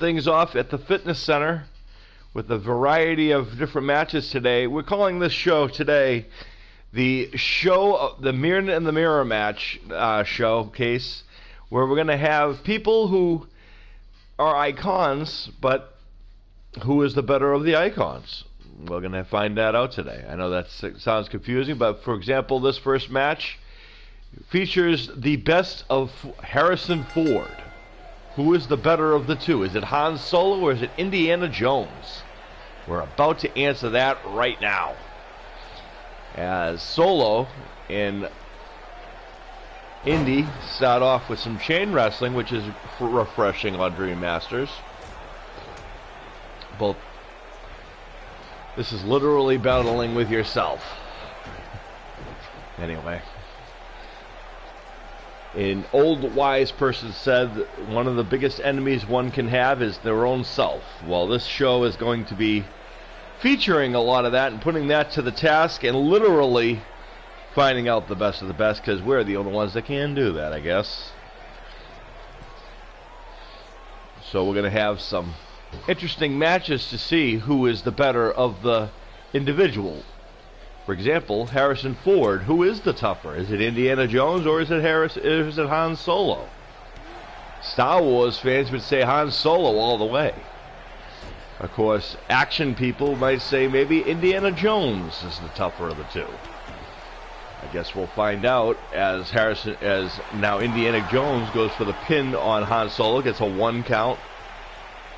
Things off at the fitness center with a variety of different matches today. We're calling this show today the Mirror in the Mirror match showcase, where we're going to have people who are icons, but who is the better of the icons? We're going to find that out today. I know that sounds confusing, but for example, this first match features the best of Harrison Ford. Who is the better of the two? Is it Han Solo or is it Indiana Jones? We're about to answer that right now. As Solo in Indy start off with some chain wrestling, which is refreshing on Dream Masters. This is literally battling with yourself. Anyway. An old wise person said one of the biggest enemies one can have is their own self. Well, this show is going to be featuring a lot of that and putting that to the task and literally finding out the best of the best, because we're the only ones that can do that, I guess. So we're going to have some interesting matches to see who is the better of the individual. For example, Harrison Ford, who is the tougher? Is it Indiana Jones or is it Han Solo? Star Wars fans would say Han Solo all the way. Of course, action people might say maybe Indiana Jones is the tougher of the two. I guess we'll find out as now Indiana Jones goes for the pin on Han Solo, gets a 1 count.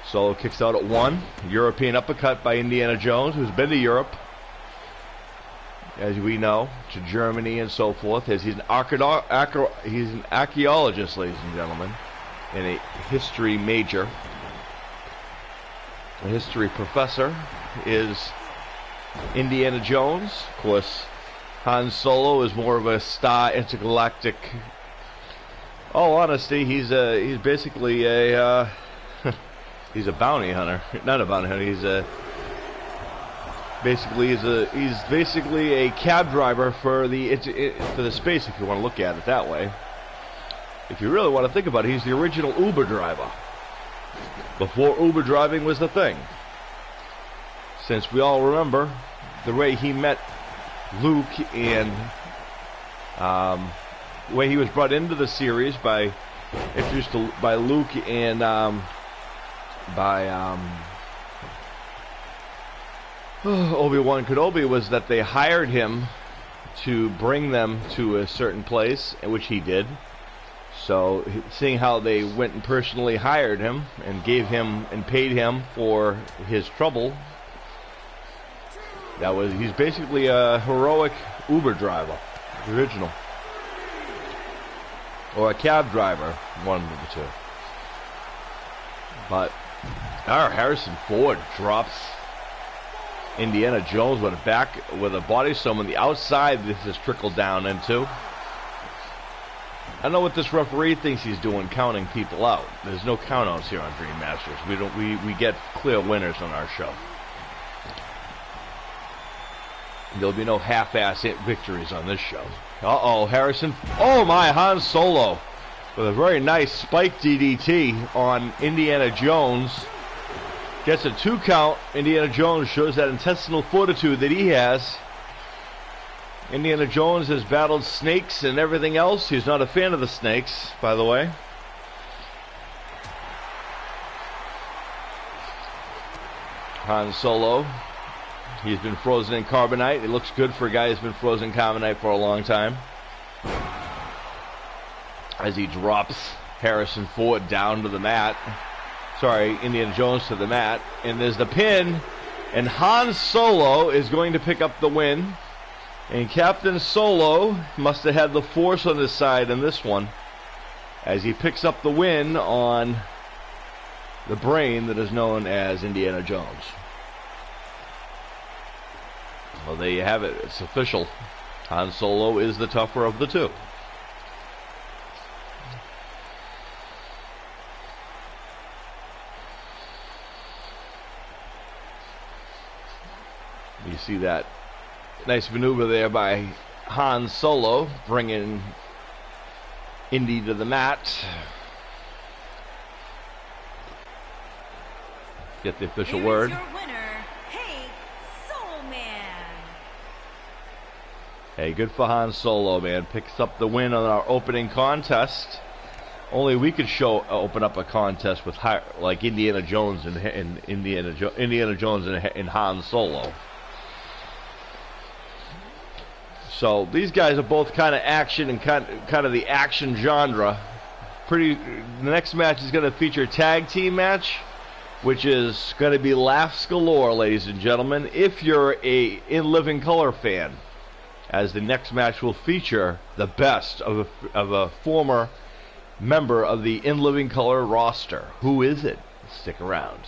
Solo kicks out at 1. European uppercut by Indiana Jones, who's been to Europe, as we know, to Germany and so forth, as he's an archaeologist, ladies and gentlemen, and a history major. A history professor is Indiana Jones. Of course, Han Solo is more of a star intergalactic. All honesty, he's basically a he's a bounty hunter. Not a bounty hunter. He's basically a cab driver for the space, if you want to look at it that way. If you really want to think about it, he's the original Uber driver. Before Uber driving was the thing. Since we all remember the way he met Luke and the way he was brought into the series introduced by Luke and Obi-Wan Kenobi, was that they hired him to bring them to a certain place, which he did. So, seeing how they went and personally hired him and gave him and paid him for his trouble, he's basically a heroic Uber driver, the original, or a cab driver, one of the two. But our Harrison Ford drops Indiana Jones with a body slam on the outside. This has trickled down into. I don't know what this referee thinks he's doing, counting people out. There's no countouts here on Dream Masters. We get clear winners on our show. There'll be no half-ass victories on this show. Uh-oh, Harrison. Oh my, Han Solo with a very nice spike DDT on Indiana Jones. Gets a 2 count. Indiana Jones shows that intestinal fortitude that he has. Indiana Jones has battled snakes and everything else. He's not a fan of the snakes, by the way. Han Solo. He's been frozen in carbonite. It looks good for a guy who's been frozen in carbonite for a long time. As he drops Harrison Ford down to the mat. Sorry, Indiana Jones to the mat. And there's the pin. And Han Solo is going to pick up the win. And Captain Solo must have had the Force on his side in this one, as he picks up the win on the brain that is known as Indiana Jones. Well, there you have it. It's official. Han Solo is the tougher of the two. You see that nice maneuver there by Han Solo, bringing Indy to the mat. get the official Here word. is your winner, Hey Soul Man. Hey, good for Han Solo, man. Picks up the win on our opening contest. Only we could open up a contest with like Indiana Jones and Indiana Jones and Han Solo. So these guys are both kind of action and kind of the action genre. The next match is going to feature a tag team match, which is going to be laughs galore, ladies and gentlemen, if you're a In Living Color fan, as the next match will feature the best of a former member of the In Living Color roster. Who is it? Stick around.